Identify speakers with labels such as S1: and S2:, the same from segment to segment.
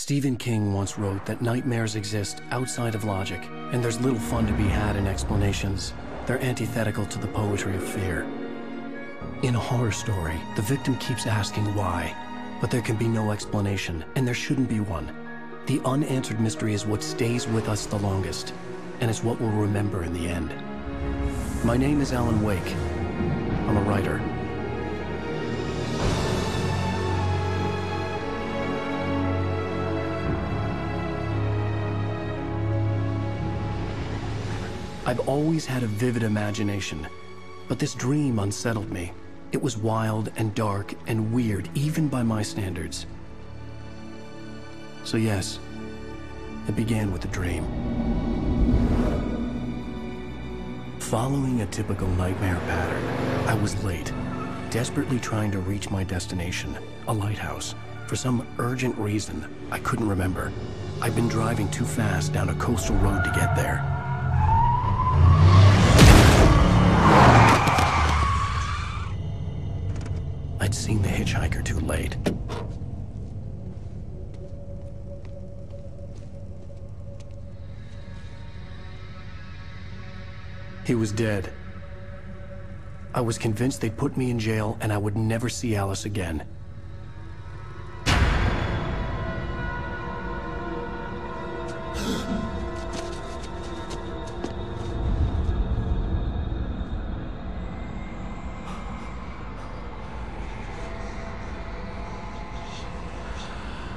S1: Stephen King once wrote that nightmares exist outside of logic, and there's little fun to be had in explanations. They're antithetical to the poetry of fear. In a horror story, the victim keeps asking why, but there can be no explanation, and there shouldn't be one. The unanswered mystery is what stays with us the longest, and it's what we'll remember in the end. My name is Alan Wake. I'm a writer. I've always had a vivid imagination, but this dream unsettled me. It was wild and dark and weird, even by my standards. So yes, it began with a dream. Following a typical nightmare pattern, I was late, desperately trying to reach my destination, a lighthouse. For some urgent reason, I couldn't remember. I'd been driving too fast down a coastal road to get there. I'd seen the hitchhiker too late. He was dead. I was convinced they'd put me in jail and I would never see Alice again.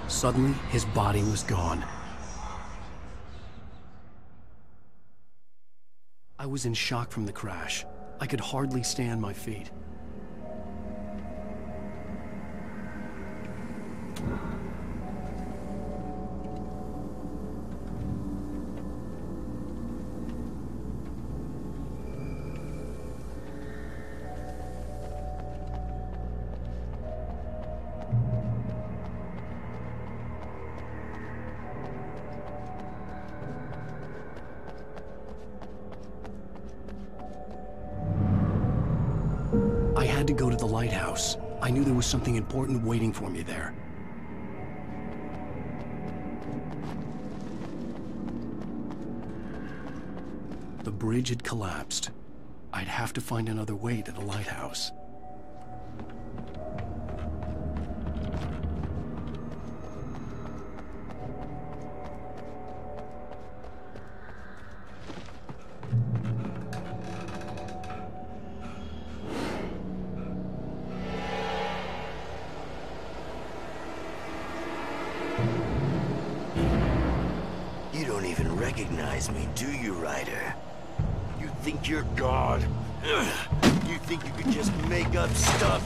S1: Suddenly, his body was gone. I was in shock from the crash. I could hardly stand my feet. I had to go to the lighthouse. I knew there was something important waiting for me there. The bridge had collapsed. I'd have to find another way to the lighthouse.
S2: You don't even recognize me, do you, Ryder? You think you're God? You think you could just make up stuff?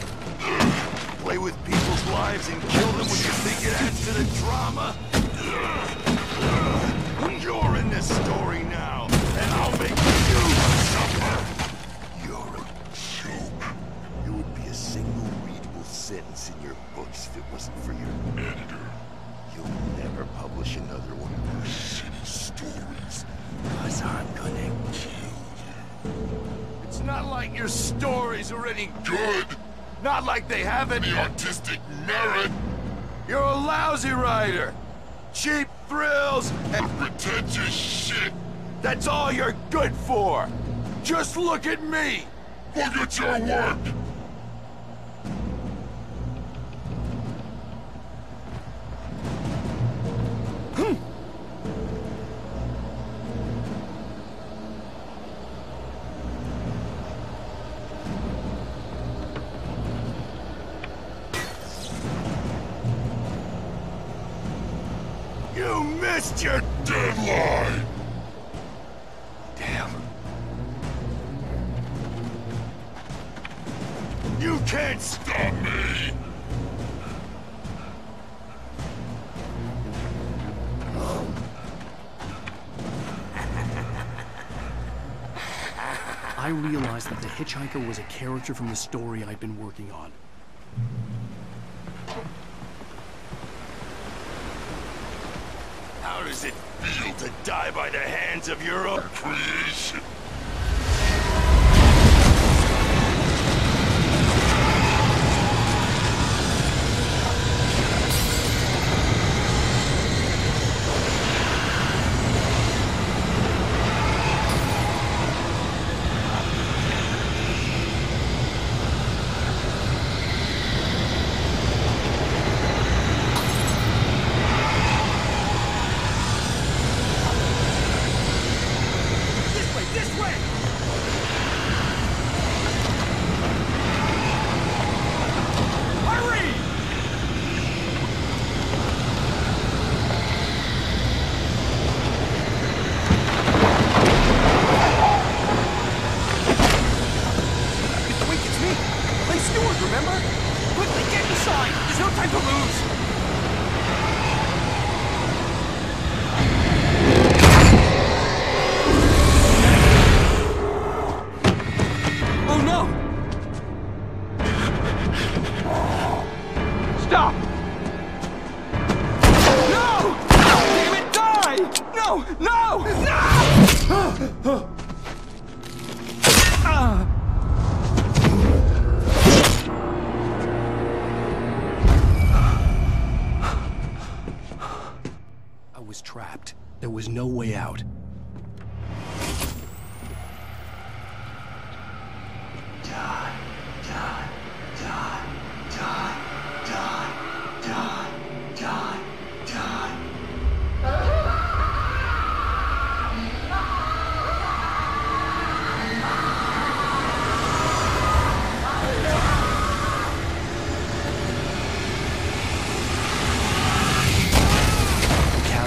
S2: Play with people's lives and kill them when you think it adds to the drama? You're in this story now, and I'll make you suffer! You're a joke. It would be a single readable sentence in your books if it wasn't for your editor. You'll never publish another one of those shitty stories, because I'm gonna kill you. It's not like your stories are any good. Not like they have any artistic merit. You're a lousy writer. Cheap thrills and pretentious shit. That's all you're good for. Just look at me. Look at your work. You missed your deadline! Damn. You can't stop me!
S1: I realized that the hitchhiker was a character from the story I'd been working on.
S2: How does it feel to die by the hands of your own creation?
S1: I was trapped. There was no way out.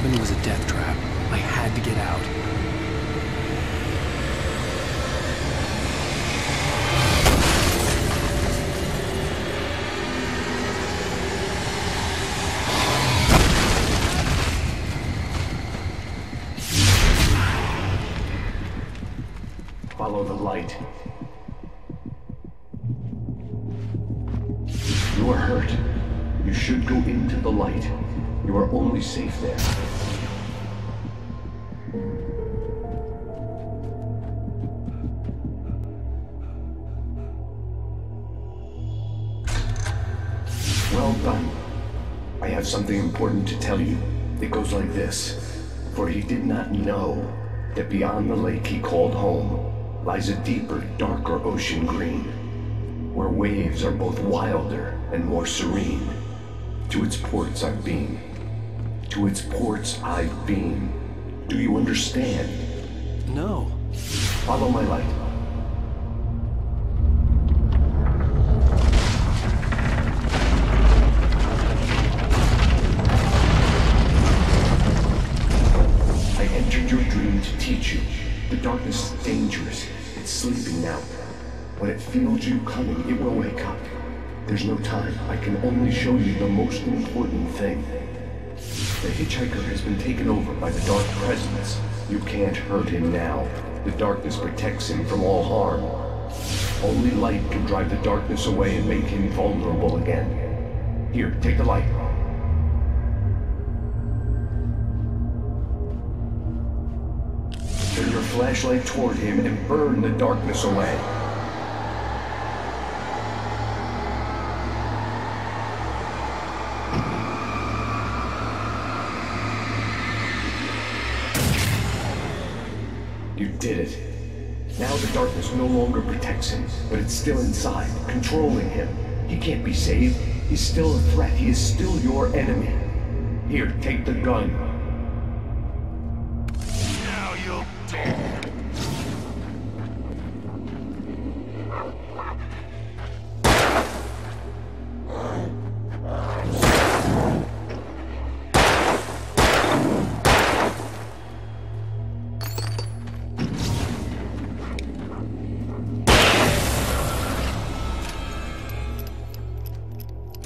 S1: It was a death trap. I had to get out.
S3: Follow the light. You are hurt. You should go into the light. You are only safe there. Well done. I have something important to tell you. It goes like this. For he did not know that beyond the lake he called home lies a deeper, darker ocean green, where waves are both wilder and more serene. To its ports I've been. To its ports I've been. Do you understand?
S1: No.
S3: Follow my light. I entered your dream to teach you. The darkness is dangerous. It's sleeping now. When it feels you coming, it will wake up. There's no time. I can only show you the most important thing. The hitchhiker has been taken over by the dark presence. You can't hurt him now. The darkness protects him from all harm. Only light can drive the darkness away and make him vulnerable again. Here, take the light. Turn your flashlight toward him and burn the darkness away. You did it. Now the darkness no longer protects him, but it's still inside, controlling him. He can't be saved. He's still a threat. He is still your enemy. Here, take the gun.
S2: Now you'll die.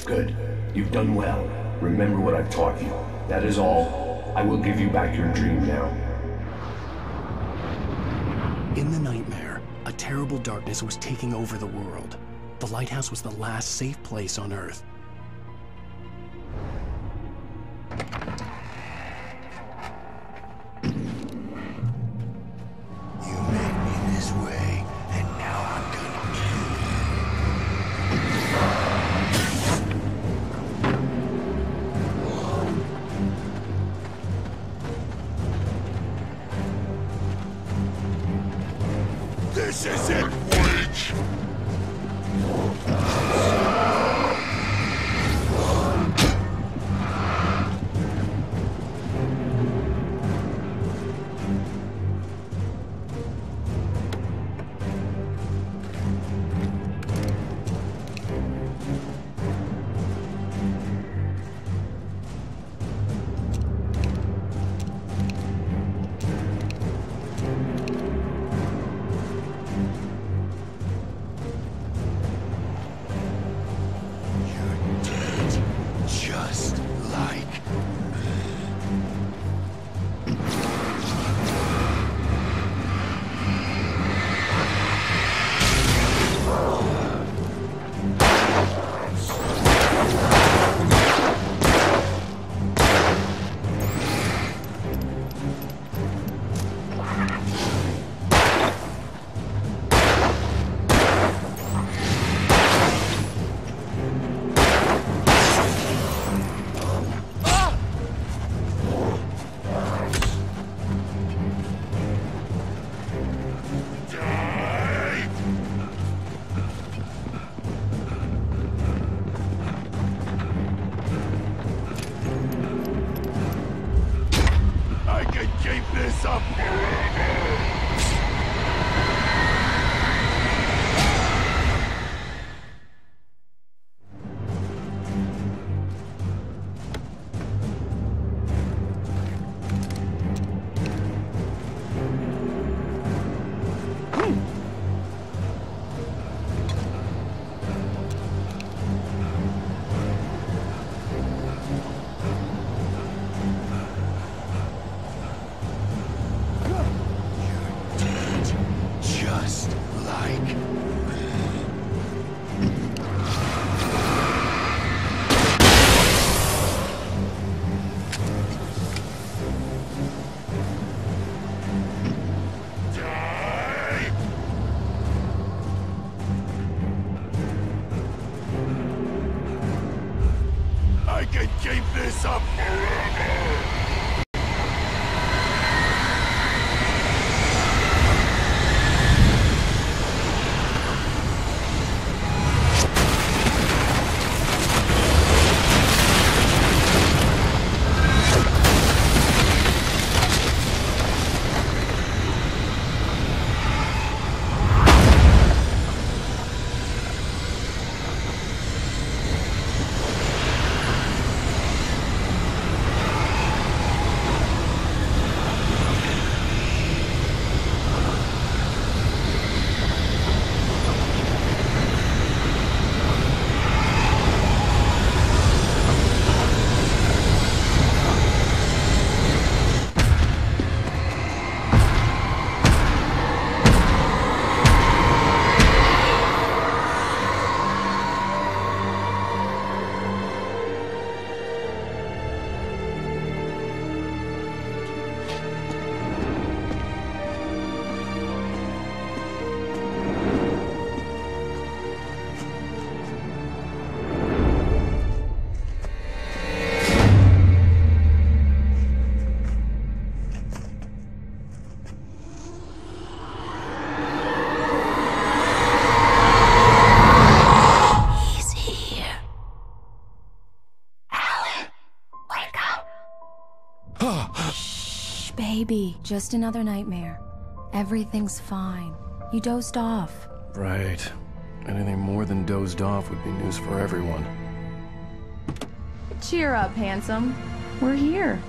S3: Good. You've done well. Remember what I've taught you. That is all. I will give you back your dream now.
S1: In the nightmare, a terrible darkness was taking over the world. The lighthouse was the last safe place on Earth.
S2: You made me this way, and now I'm gonna kill you. This is it, witch! like. I can keep this up forever!
S4: Shh, baby. Just another nightmare. Everything's fine. You dozed off.
S1: Right. Anything more than dozed off would be news for everyone.
S4: Cheer up, handsome. We're here.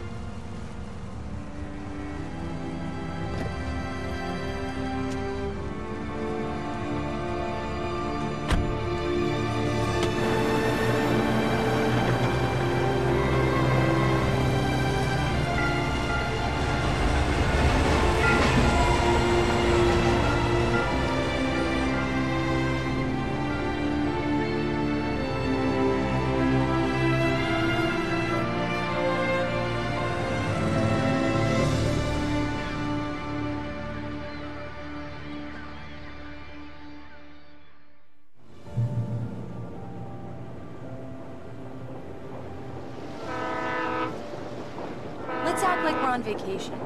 S5: Let's act like we're on vacation.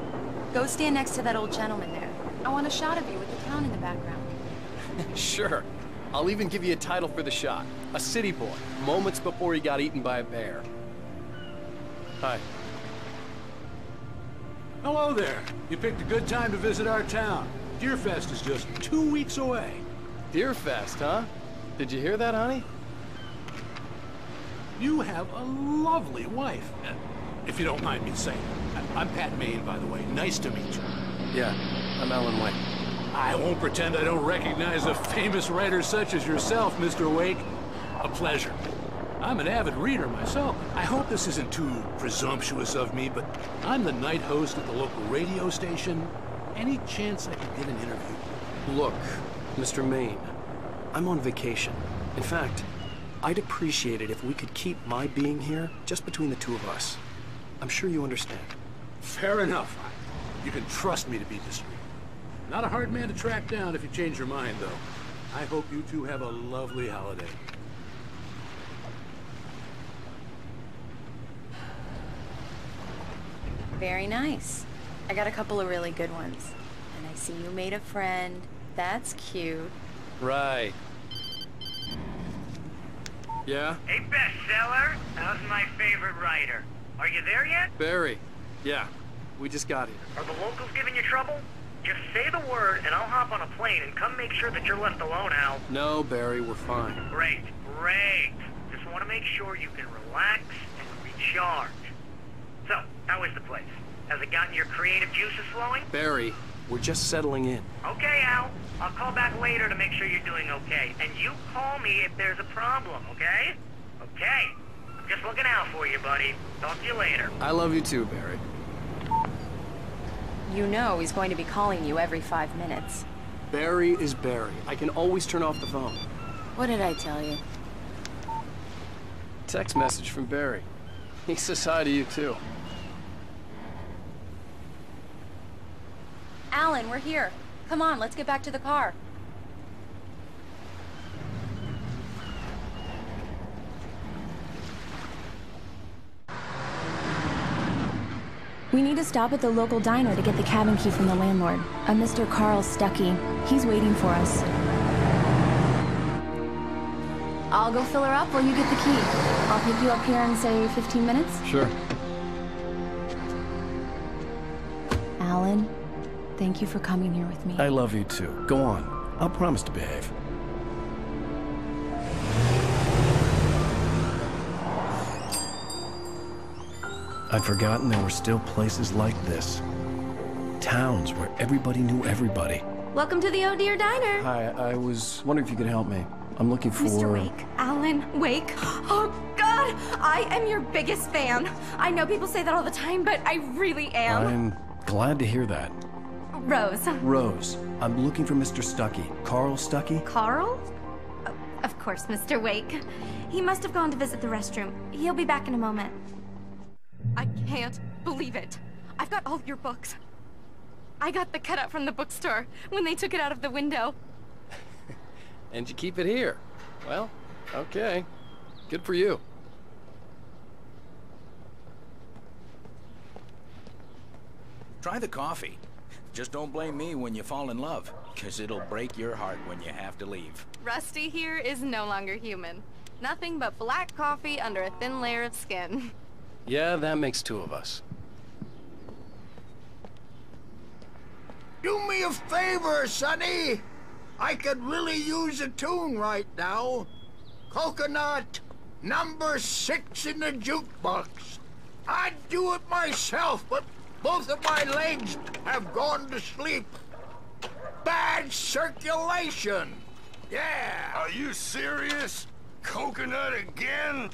S5: Go stand next to that old gentleman there. I want a shot of you with the town in the background.
S6: Sure. I'll even give you a title for the shot. A city boy, moments before he got eaten by a bear. Hi.
S7: Hello there. You picked a good time to visit our town. Deerfest is just 2 weeks away.
S6: Deerfest, huh? Did you hear that, honey?
S7: You have a lovely wife. If you don't mind me saying. I'm Pat Maine, by the way. Nice to meet you.
S6: Yeah, I'm Alan Wake.
S7: I won't pretend I don't recognize a famous writer such as yourself, Mr. Wake. A pleasure. I'm an avid reader myself. I hope this isn't too presumptuous of me, but I'm the night host at the local radio station. Any chance I could get an interview?
S1: Look, Mr. Maine, I'm on vacation. In fact, I'd appreciate it if we could keep my being here just between the two of us. I'm sure you understand.
S7: Fair enough. You can trust me to be discreet. Not a hard man to track down if you change your mind, though. I hope you two have a lovely holiday.
S5: Very nice. I got a couple of really good ones. And I see you made a friend. That's cute.
S6: Right. Yeah?
S8: Hey, bestseller. How's my favorite writer? Are you there yet?
S6: Barry. Yeah. We just got here.
S8: Are the locals giving you trouble? Just say the word and I'll hop on a plane and come make sure that you're left alone, Al.
S6: No, Barry, we're fine.
S8: Great, great. Just want to make sure you can relax and recharge. So, how is the place? Has it gotten your creative juices flowing?
S1: Barry, we're just settling in.
S8: Okay, Al. I'll call back later to make sure you're doing okay. And you call me if there's a problem, okay? Okay. I'm just looking out for you, buddy. Talk to you later.
S6: I love you too, Barry.
S5: You know he's going to be calling you every 5 minutes.
S6: Barry is Barry. I can always turn off the phone.
S5: What did I tell you?
S6: Text message from Barry. He says hi to you, too.
S5: Alan, we're here. Come on, let's get back to the car.
S4: We need to stop at the local diner to get the cabin key from the landlord, a Mr. Carl Stuckey. He's waiting for us. I'll go fill her up while you get the key. I'll pick you up here in, say, 15 minutes?
S6: Sure.
S4: Alan, thank you for coming here with me.
S1: I love you too. Go on. I'll promise to behave. I'd forgotten there were still places like this. Towns where everybody knew everybody.
S9: Welcome to the Oh Dear Diner.
S1: Hi, I was wondering if you could help me. I'm looking for...
S9: Mr. Wake. Alan Wake. Oh, God! I am your biggest fan. I know people say that all the time, but I really am.
S1: I'm glad to hear that.
S9: Rose.
S1: Rose. I'm looking for Mr. Stuckey. Carl Stuckey?
S9: Carl? Oh, of course, Mr. Wake. He must have gone to visit the restroom. He'll be back in a moment. I can't believe it. I've got all your books. I got the cutout from the bookstore when they took it out of the window.
S6: And you keep it here. Well, okay. Good for you.
S10: Try the coffee. Just don't blame me when you fall in love, because it'll break your heart when you have to leave.
S5: Rusty here is no longer human. Nothing but black coffee under a thin layer of skin.
S6: Yeah, that makes two of us.
S2: Do me a favor, Sonny. I could really use a tune right now. Coconut, number 6 in the jukebox. I'd do it myself, but both of my legs have gone to sleep. Bad circulation. Yeah.
S11: Are you serious? Coconut again?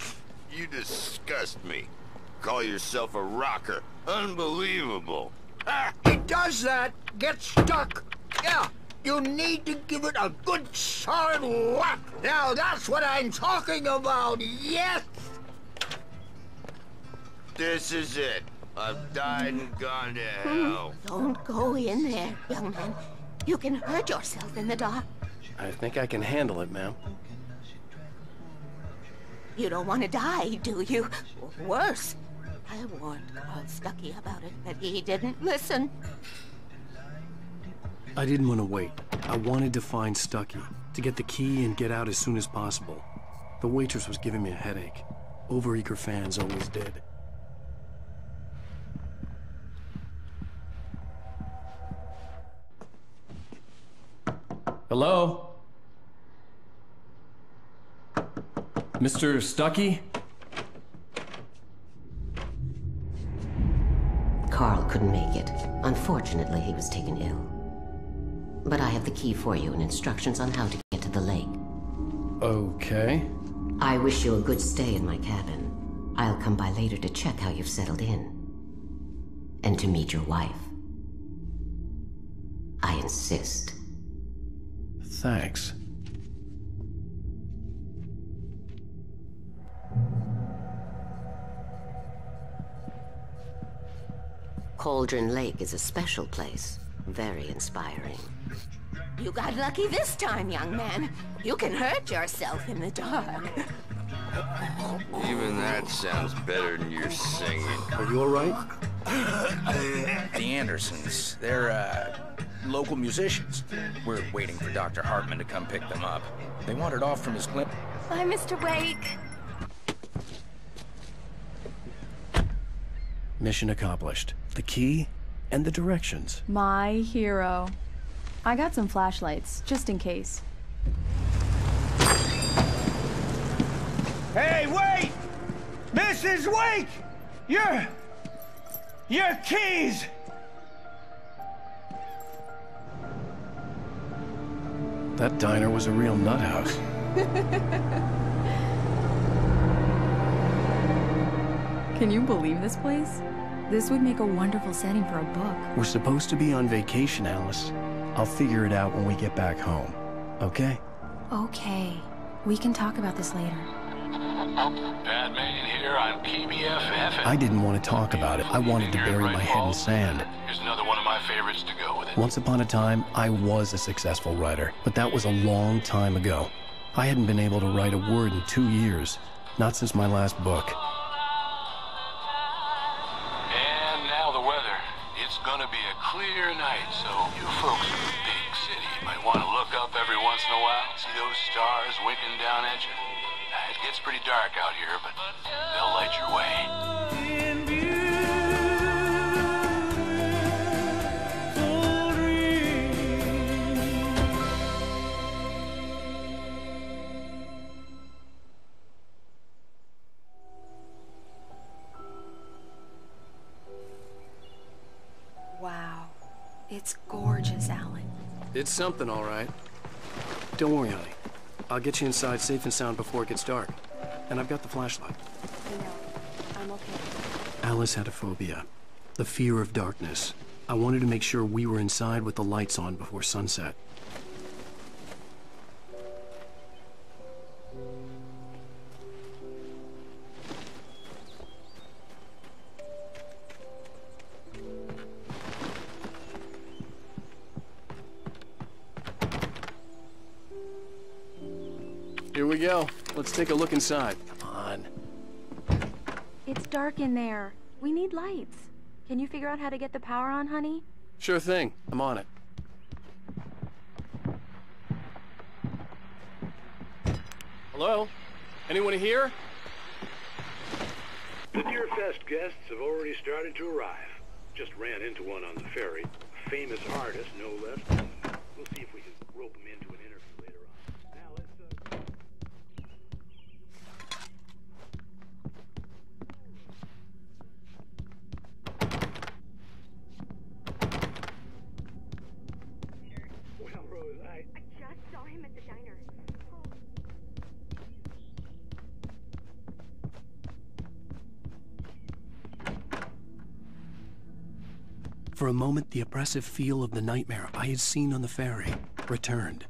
S11: You disgust me. Call yourself a rocker. Unbelievable.
S2: Ah, he does that. Get stuck. Yeah. You need to give it a good solid whack. Now that's what I'm talking about, yes!
S11: This is it. I've died and gone to hell.
S12: Don't go in there, young man. You can hurt yourself in the dark.
S6: I think I can handle it, ma'am.
S12: You don't want to die, do you? Worse. I warned Carl Stuckey about it, but he didn't listen.
S1: I didn't want to wait. I wanted to find Stuckey, to get the key and get out as soon as possible. The waitress was giving me a headache. Overeager fans always did. Hello? Mr. Stuckey?
S12: Carl couldn't make it. Unfortunately, he was taken ill. But I have the key for you and instructions on how to get to the lake.
S1: Okay.
S12: I wish you a good stay in my cabin. I'll come by later to check how you've settled in. And to meet your wife. I insist.
S1: Thanks.
S12: Cauldron Lake is a special place. Very inspiring. You got lucky this time, young man. You can hurt yourself in the dark.
S11: Even that sounds better than your singing.
S6: Are you all right?
S10: The Andersons, they're, local musicians. We're waiting for Dr. Hartman to come pick them up. They wandered off from his clinic.
S9: Bye, Mr. Wake.
S1: Mission accomplished. The key and the directions.
S4: My hero. I got some flashlights, just in case.
S13: Hey, wait! Mrs. Wake! Your keys!
S1: That diner was a real nut house.
S4: Can you believe this place? This would make a wonderful setting for a book.
S1: We're supposed to be on vacation, Alice. I'll figure it out when we get back home, okay?
S4: Okay. We can talk about this later.
S7: Batman here on PBFF.
S1: I didn't want to talk about it. I wanted to bury my head in sand.
S7: Here's another one of my favorites to go with it.
S1: Once upon a time, I was a successful writer, but that was a long time ago. I hadn't been able to write a word in 2 years, not since my last book.
S7: And now the weather. It's gonna be a clear night, so you folks in the big city might want to look up every once in a while, see those stars winking down at you. It gets pretty dark out here, but they'll light your way.
S5: Wow. It's gorgeous, Alan.
S6: It's something, all right. Don't worry, honey. I'll get you inside safe and sound before it gets dark. And I've got the flashlight.
S5: I know. I'm okay.
S1: Alice had a phobia, the fear of darkness. I wanted to make sure we were inside with the lights on before sunset.
S6: Here we go. Let's take a look inside. Come on.
S4: It's dark in there. We need lights. Can you figure out how to get the power on, honey?
S6: Sure thing. I'm on it. Hello? Anyone here?
S14: The Deer Fest guests have already started to arrive. Just ran into one on the ferry. A famous artist, no less. We'll see if we can rope him into an interview later on. Now let's, Well, Rose, I just saw him at the diner.
S1: For a moment, the oppressive feel of the nightmare I had seen on the ferry returned.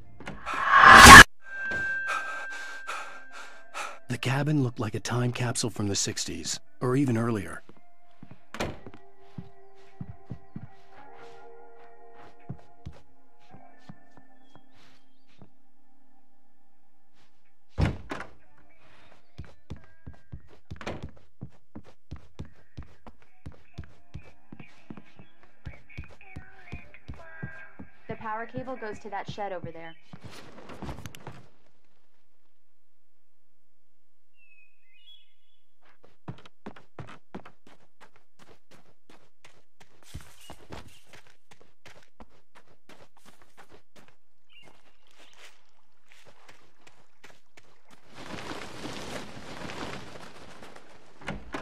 S1: The cabin looked like a time capsule from the 60s, or even earlier.
S5: The power cable goes to that shed over there.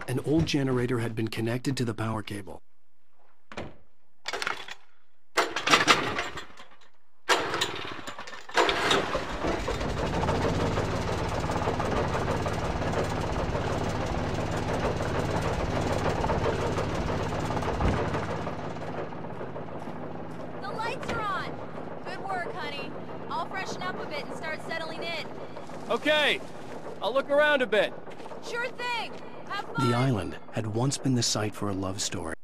S1: An old generator had been connected to the power cable.
S5: The lights are on! Good work, honey. I'll freshen up a bit and start settling in.
S6: Okay. I'll look around a bit.
S5: Sure thing! Have fun!
S1: The island had once been the site for a love story.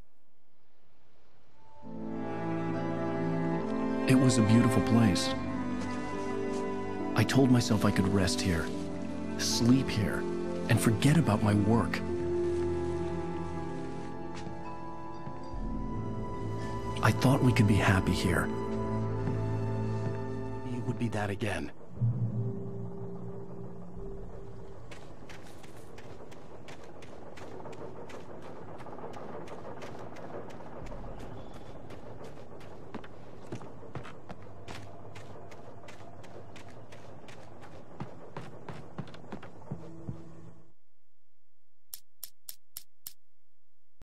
S1: It was a beautiful place. I told myself I could rest here, sleep here, and forget about my work. I thought we could be happy here. It would be that again.